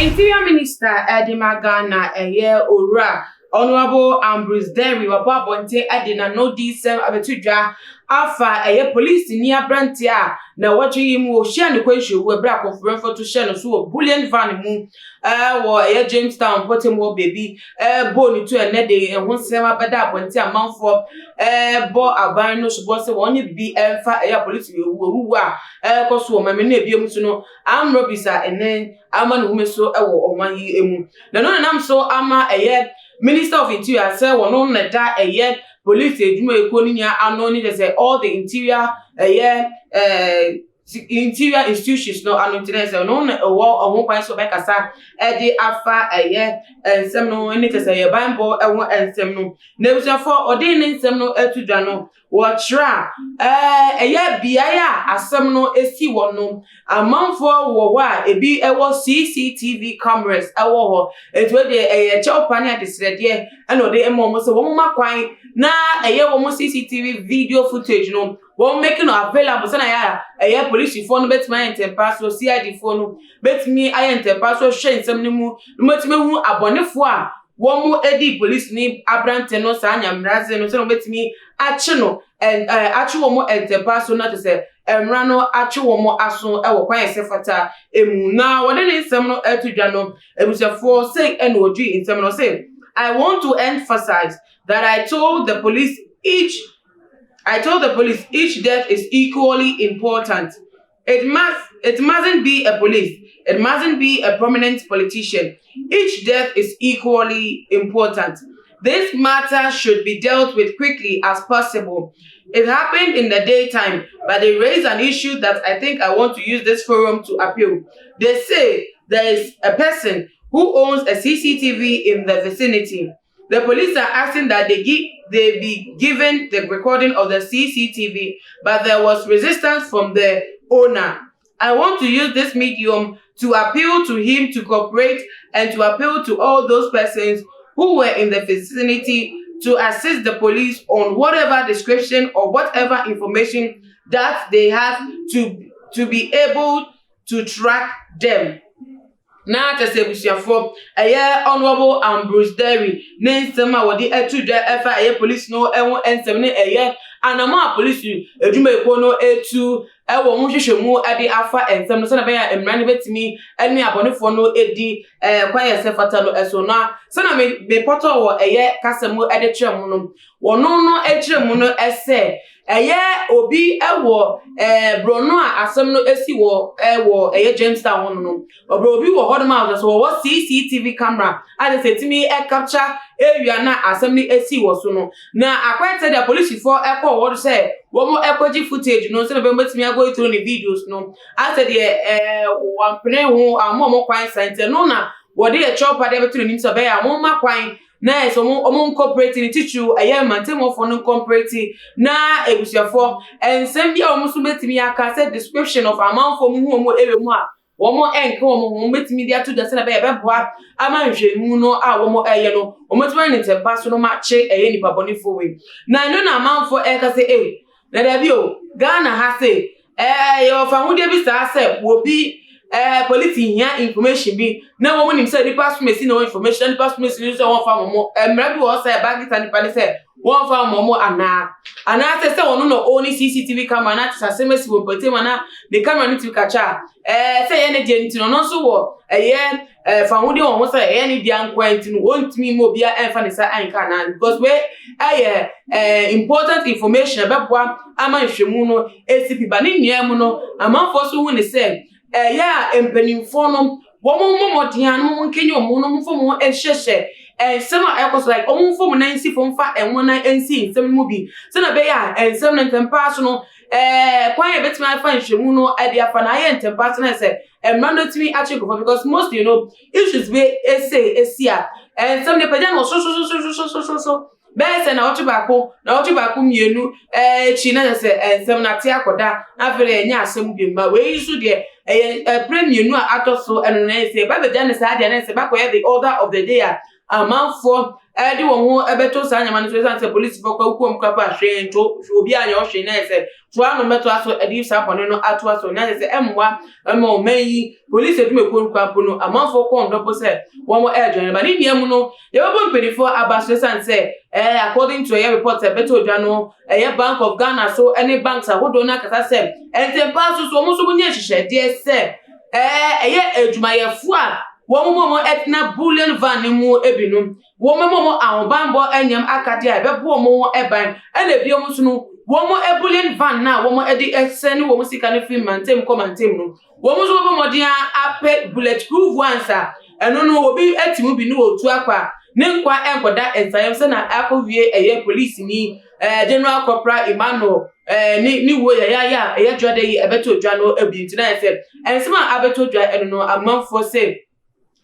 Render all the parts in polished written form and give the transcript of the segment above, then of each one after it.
Interior Minister Edema Ghana Ora Honorable Ambrose Derry waba bonte adina no diesel abetudwa afa police ni abrantia na watwe yimu o hia ne kwahwe wo bra konferen foto hia no so Bullion van mu wo Jamestown Potemo baby boni to enede ho sema beda bonte amanfo bo aban no so bo se wonye bi emfa police wo a koso o mame na ebiem so no am Rǒbbers enen ama no humeso wo oman yi emu na no nam so ama Minister of Interior say wono na da police ejuma ekoninya anoni they say all the interior interior institutions no anontinese say no na owo kwan so be kasa de afa ensem no eni te say banbo ewo ensem no na ebusuafo odin ne ensem no atudwa no watchra biaya asem no esi wono amanfo wo wa ebi ewo CCTV cameras ewo ho etwe de chopani adesrede eno de emomo se wo makwan na wo CCTV video footage no won making available say na police phone bet my pass so CID phone bet me pass so share nsem ni mu metime hu abonefo a wo edi police ni abrante no sa anyamraze no say no bet me achi no achi wo pass so na to say emra no achi wo mo aso e wo kwan esefata emu na wode ni nsem no atudwa no ebusiafo say eno odwi nsem no say I want to emphasize that I told the police each death is equally important. It mustn't be a police. It mustn't be a prominent politician. Each death is equally important. This matter should be dealt with quickly as possible. It happened in the daytime, but they raised an issue that I think I want to use this forum to appeal. They say there is a person who owns a CCTV in the vicinity. The police are asking that they be given the recording of the CCTV, but there was resistance from the owner. I want to use this medium to appeal to him to cooperate and to appeal to all those persons who were in the vicinity to assist the police on whatever description or whatever information that they have to be able to track them. Na tese busiafo Honorable Ambrose Derry nensema wodi etuda efa police no enwo ensem ne anama police eduma ekono etu ewo hwehwehwemu ade afa ensem no se na be ya emrane betimi ene abonefo no edi kwan yesefata no eso na se na me poto wo kasemu ede kyeremu no wono no ekyeremu no ese obi ewo brono a asem no esi wo Jamestown wono no obi wo hodoma so wo CCTV camera ade setimi capture area na asem no esi wo so no na akwete the police for wo say wo mo ekoji footage no so na be metimi go through the videos no after the one play ho ammo kwan center no na wo de chopper de betru nim so be ya mo makwan na so mo corporate ni tichu mantem of no corporate na ebusiafo ensem bia o so betimi aka say description of amount for mu mo ewe mu a wo mo enke wo mo betimi dia to da say na be boa ama nhwemu no a wo mo no o metimi ni tempa so no ma che nipa bonifo we na no na amount for ka say na da bi o Ghana ha say yo fa hu de bi sa say wo bi police here information bi na wo nim say the pass me see no information the pass me see so one fa mo emra bi wo say bag it and the say one fa mo ana say wono no only CCTV camera na tsa say mesi wo pote mana the camera need to catch say ye ne die ntino no so wo fa hu de wo say ye ne dia nkwanti no wontimi mo bia enfa ne say anka na because we important information beboa ama nhwemu no esipi ba ne nua mu no amanfo so hu ne say empenimfo no wo modia no nkenye omo no mfo mo ehhehye some are like omfo mo nansi fo mfa enwona ensi nsem mu bi so na be ya ensem na ntempa so no kwan ye betima afa nhwemu no ade afa na ye ntempa so na say emma no timi achiko because most issues we esia ensem ne paja no so bese na otu bako mienu chi na se ensem na te akoda afere enya asem bimba we isu de premium no atoso eno na se ba be jane sa de na se ba ko the order of the day amanfo edi wo ho ebeto sa anyama no say police for kwakuom kwapa hwento obi anya ohwe na say toa no meto aso edi sa bone no ato aso na say emwa ema o mayi police edumekwo kwapo no amanfo ko ndopo say wo mo ejoin ba ni niam no ye bebo mpedifo abaso say according to a report ebeto odwa no Bank of Ghana so any banks ahodo na kasa say ente paso so mo so bunye hihye de say edwumayefo a womomo etna Bullion van mu ebinum womomo ahobambo anyam akade a bebo mo eban ena biom so no womo Bullion van na womo edi esene womo sika no film mantem komantem no womo so bo modia ape bulletproof ones a eno no obi etimu bi no otu akwa ne nkwa enkoda ensayem se na akowie police ni General Corporal Emmanuel ni wo ya jode yi ebeto odwa no abinti na efe ensema abeto odwa eno no amanfo say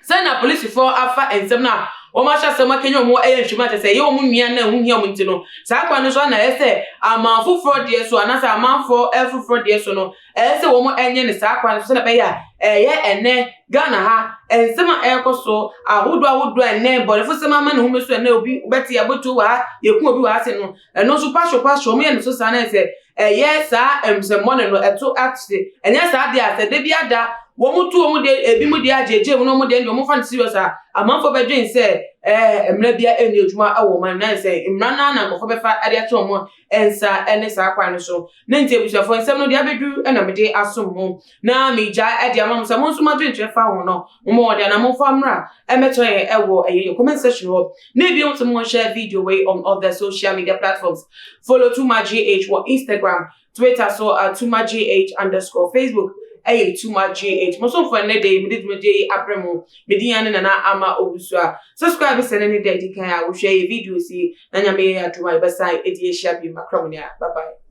na police for afa ensem na wo ma hya sema kenyo mo nhwima te say ye wo nua na hu hia mo nti no sa kwa no so na ese amanfo fraud de so anasa amanfo fraud de so no ese wo mo enye ne sa kwa no so na be ya ene Ghana ha ensema ekoso ahodo ene bole sema ma ne hu meso ene obi beti aboto wa yeku obi wa ase no eno so pasho mo ye no so sa na ese sa emsemo ne no eto axe enye sa de ase de biada wo mutu wo mu de ebi mu de ajeje mu no mu de ndo mu fan serious a amanfo bedwen say emra bia eni adwuma awo man na say emra na nkofo be fa ade ato mo ensa ene sa akwa no so na nti ebusuafo ensem no de abedu na me de asom mo na meja ade amam sa mo nso ma dwen fa ho no mo de na mo fa mra emeto ye ewo comment section ho na bi on to mo share video way on other social media platforms follow @TumaGH or Instagram Twitter so @TumaGH_ Facebook @TumaGH mo so for ne day me dey apremo me di yan na ama obusua subscribe se ne day di kan a wo share video si na nyame ya tuma be sai edi ehia bi makromo ne bye bye.